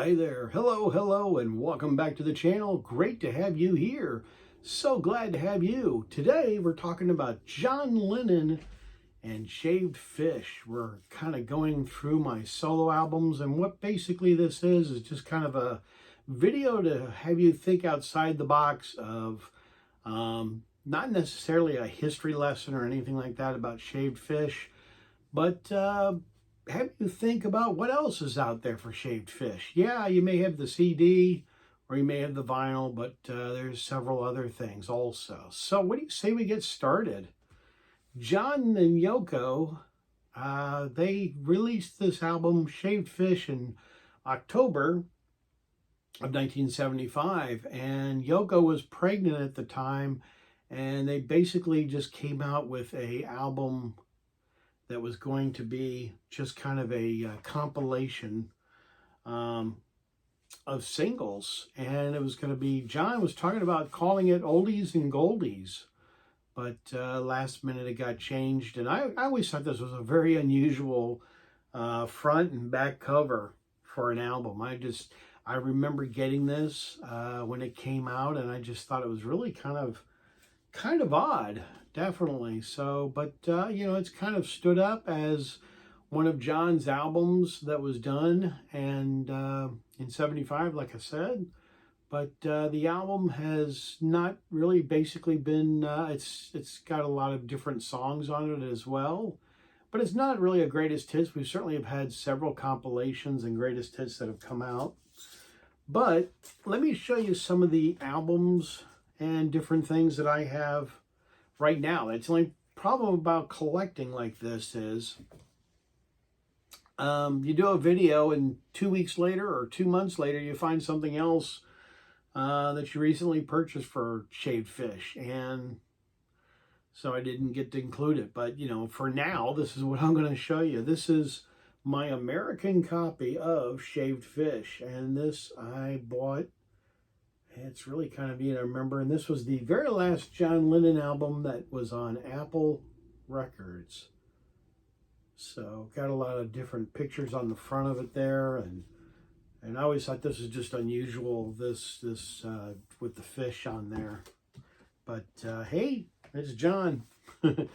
Hi there. Hello, and welcome back to the channel. Great to have you here. So glad to have you. Today, we're talking about John Lennon and Shaved Fish. We're kind of going through my solo albums, and what basically this is just kind of a video to have you think outside the box of not necessarily a history lesson or anything like that about Shaved Fish, but have you think about what else is out there for Shaved Fish. Yeah, you may have the CD or you may have the vinyl, but there's several other things also. So what do you say we get started? John and Yoko, they released this album, Shaved Fish, in October of 1975, and Yoko was pregnant at the time, and they basically just came out with a album that was going to be just kind of a compilation of singles. And it was going to be, John was talking about calling it Oldies and Goldies, but last minute it got changed. And I always thought this was a very unusual front and back cover for an album. I remember getting this when it came out, and I just thought it was really kind of odd. Definitely. So, but it's kind of stood up as one of John's albums that was done, and in 75, like I said. But the album has not really basically been, it's got a lot of different songs on it as well, but it's not really a greatest hits. We certainly have had several compilations and greatest hits that have come out. But let me show you some of the albums and different things that I have right now. That's the only problem about collecting like this is you do a video and 2 weeks later or 2 months later you find something else that you recently purchased for Shaved Fish, and so I didn't get to include it. But for now, this is what I'm going to show you. This is my American copy of Shaved Fish, and this I bought. It's really kind of neat, I remember. And this was the very last John Lennon album that was on Apple Records. So got a lot of different pictures on the front of it there, and I always thought this was just unusual, this with the fish on there. But hey, it's John. And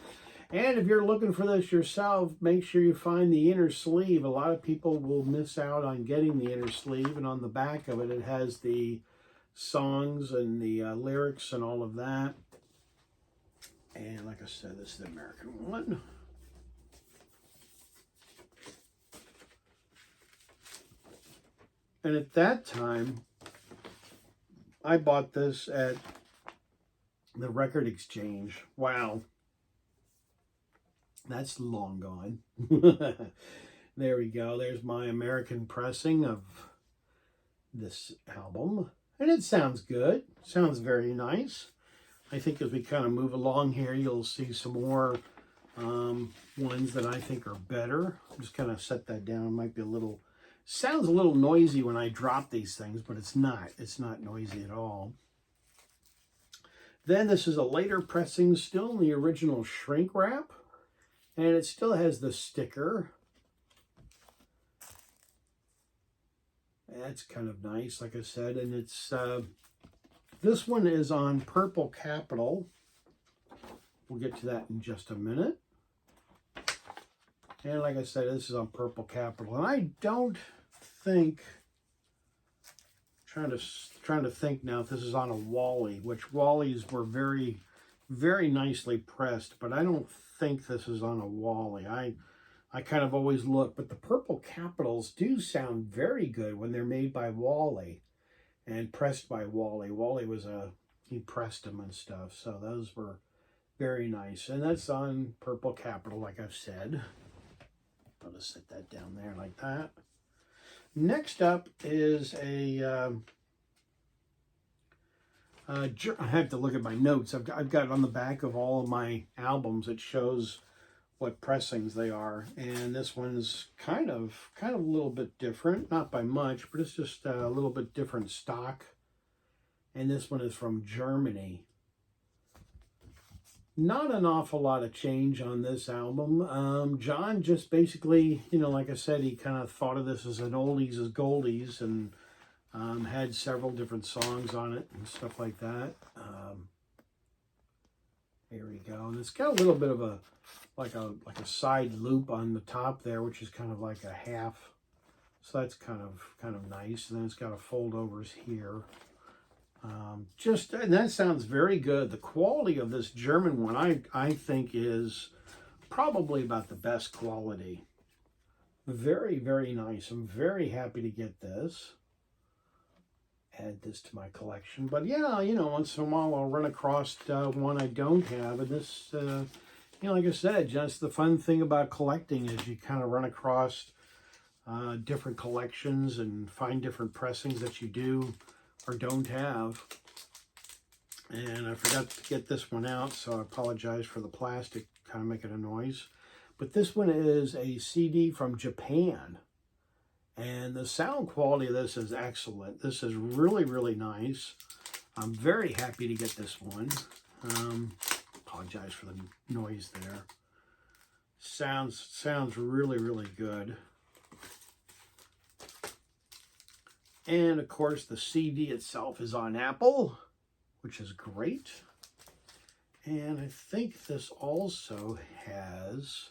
if you're looking for this yourself, make sure you find the inner sleeve. A lot of people will miss out on getting the inner sleeve, and on the back of it, it has the songs and the lyrics and all of that. And like I said, this is the American one. And at that time, I bought this at the Record Exchange. Wow. That's long gone. There we go. There's my American pressing of this album. And it sounds good. Sounds very nice. I think as we kind of move along here, you'll see some more ones that I think are better. I'm just kind of set that down. It might be a little, sounds a little noisy when I drop these things, but it's not. It's not noisy at all. Then this is a later pressing, still in the original shrink wrap. And it still has the sticker. That's kind of nice, like I said, and it's this one is on Purple Capital. We'll get to that in just a minute. And like I said, this is on Purple Capital, and I don't think, trying to think now if this is on a Wally, which Wallies were very, very nicely pressed, but I don't think this is on a Wally. I kind of always look, but the Purple Capitals do sound very good when they're made by Wally and pressed by Wally. Wally was he pressed them and stuff, so those were very nice. And that's on Purple Capital, like I've said. I'll just set that down there like that. Next up is a, I have to look at my notes. I've got on the back of all of my albums, it shows what pressings they are, and this one's kind of a little bit different, not by much, but it's just a little bit different stock. And this one is from Germany. Not an awful lot of change on this album. John just basically, like I said, he kind of thought of this as an oldies as goldies, and had several different songs on it and stuff like that. Here we go. And it's got a little bit of a like a side loop on the top there, which is kind of like a half. So that's kind of nice. And then it's got a foldovers here. And that sounds very good. The quality of this German one, I think, is probably about the best quality. Very, very nice. I'm very happy to get this. Add this to my collection. But yeah, once in a while I'll run across one I don't have. And this, like I said, just the fun thing about collecting is you kind of run across different collections and find different pressings that you do or don't have. And I forgot to get this one out, so I apologize for the plastic kind of making a noise. But this one is a CD from Japan. And the sound quality of this is excellent. This is really, really nice. I'm very happy to get this one. Apologize for the noise there. Sounds really, really good. And of course, the CD itself is on Apple, which is great. And I think this also has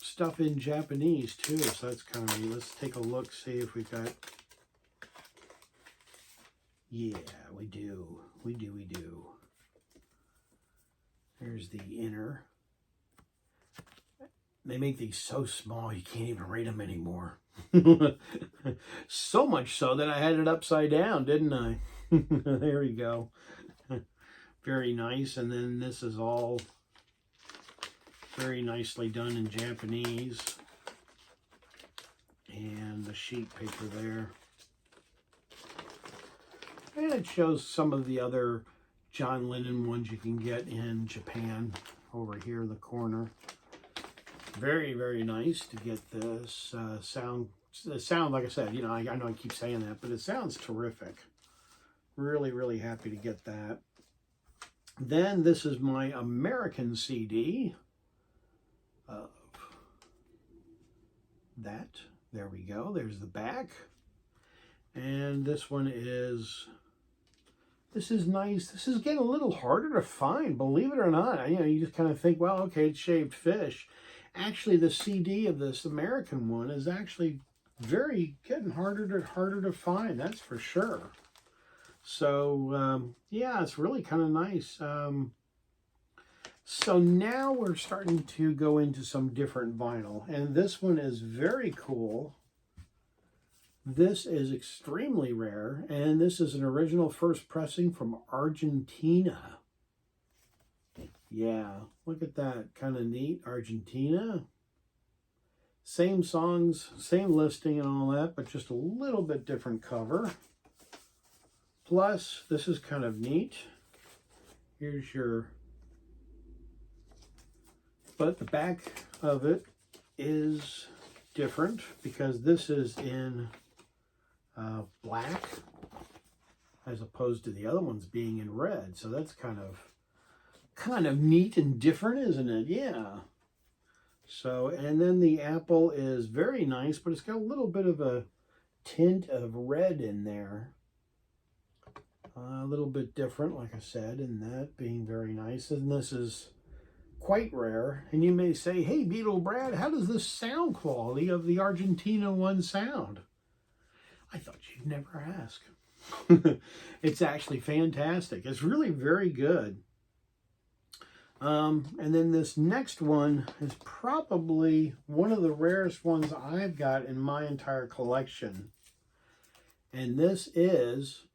stuff in Japanese too, so that's kind of neat. Let's take a look, see if we've got... Yeah, we do. We do. There's the inner. They make these so small you can't even read them anymore. So much so that I had it upside down, didn't I? There we go. Very nice. And then this is all very nicely done in Japanese. And the sheet paper there. And it shows some of the other John Lennon ones you can get in Japan over here in the corner. Very, very nice to get this sound. The sound, like I said, I know I keep saying that, but it sounds terrific. Really, really happy to get that. Then this is my American CD of that. There we go. There's the back. And this one is... This is nice. This is getting a little harder to find, believe it or not. You just kind of think, well, okay, it's Shaved Fish. Actually, the CD of this American one is actually getting harder to find. That's for sure. So, yeah, it's really kind of nice. So now we're starting to go into some different vinyl. And this one is very cool. This is extremely rare. And this is an original first pressing from Argentina. Yeah, look at that. Kind of neat. Argentina. Same songs, same listing and all that, but just a little bit different cover. Plus, this is kind of neat. Here's your... But the back of it is different because this is in black as opposed to the other ones being in red. So that's kind of neat and different, isn't it? Yeah. So, and then the apple is very nice, but it's got a little bit of a tint of red in there. A little bit different, like I said, and that being very nice. And this is quite rare. And you may say, hey, Beetle Brad, how does the sound quality of the Argentina one sound? I thought you'd never ask. It's actually fantastic. It's really very good. And then this next one is probably one of the rarest ones I've got in my entire collection. And this is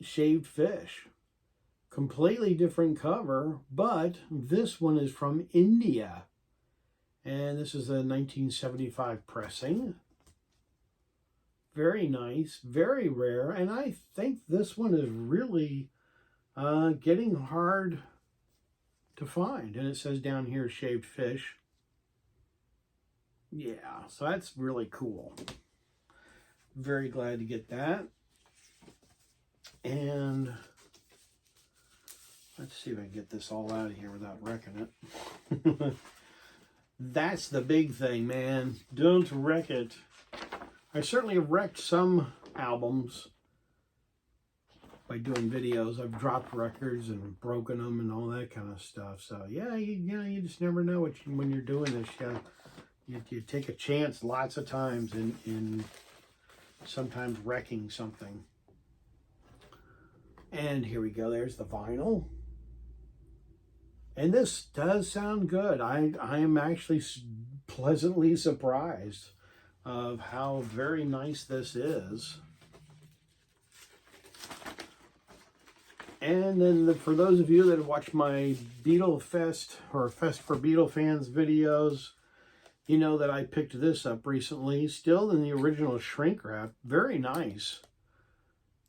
Shaved Fish. Completely different cover, but this one is from India. And this is a 1975 pressing. Very nice, very rare. And I think this one is really getting hard to find. And it says down here, Shaved Fish. Yeah, so that's really cool. Very glad to get that. And Let's see if I can get this all out of here without wrecking it. That's the big thing, man. Don't wreck it. I certainly have wrecked some albums by doing videos. I've dropped records and broken them and all that kind of stuff. So yeah, you just never know when you're doing this. You take a chance lots of times in sometimes wrecking something. And here we go. There's the vinyl. And this does sound good. I am actually pleasantly surprised of how very nice this is. And then for those of you that have watched my Beatle Fest or Fest for Beatle fans videos, you know that I picked this up recently. Still in the original shrink wrap. Very nice.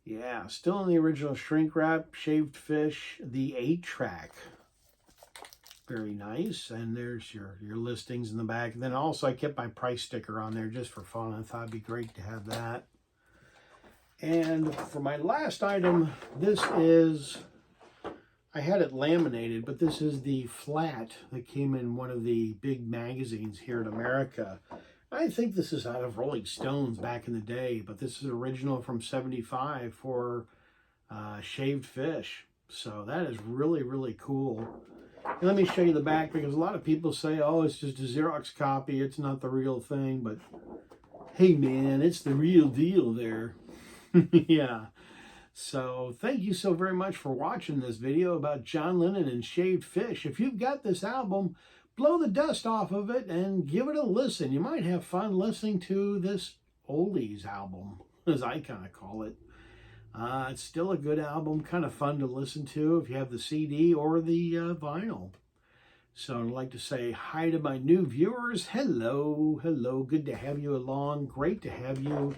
Yeah, still in the original shrink wrap. Shaved Fish, the 8-track. Very nice. And there's your listings in the back. And then also I kept my price sticker on there just for fun. I thought it'd be great to have that. And for my last item, this is, I had it laminated, but this is the flat that came in one of the big magazines here in America. I think this is out of Rolling Stones back in the day, but this is original from '75 for Shaved Fish. So that is really, really cool. And let me show you the back, because a lot of people say, oh, it's just a Xerox copy. It's not the real thing. But hey, man, it's the real deal there. Yeah. So thank you so very much for watching this video about John Lennon and Shaved Fish. If you've got this album, blow the dust off of it and give it a listen. You might have fun listening to this oldies album, as I kind of call it. It's still a good album, kind of fun to listen to if you have the CD or the vinyl. So I'd like to say hi to my new viewers. Hello, hello. Good to have you along. Great to have you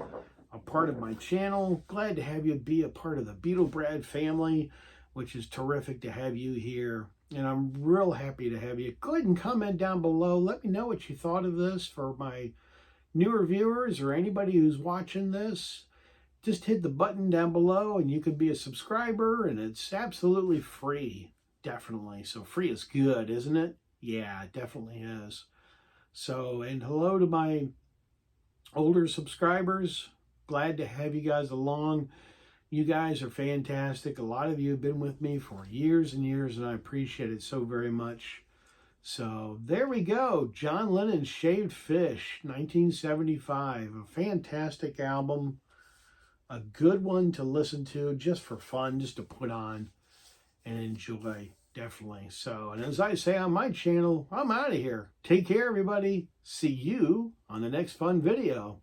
a part of my channel. Glad to have you be a part of the Beatle Brad family, which is terrific to have you here. And I'm real happy to have you. Go ahead and comment down below. Let me know what you thought of this. For my newer viewers or anybody who's watching this, just hit the button down below and you can be a subscriber, and it's absolutely free. Definitely. So free is good, isn't it? Yeah, it definitely is. So, and hello to my older subscribers. Glad to have you guys along. You guys are fantastic. A lot of you have been with me for years and years, and I appreciate it so very much. So there we go. John Lennon's Shaved Fish, 1975. A fantastic album. A good one to listen to just for fun, just to put on and enjoy, definitely. So, and as I say on my channel, I'm out of here. Take care, everybody. See you on the next fun video.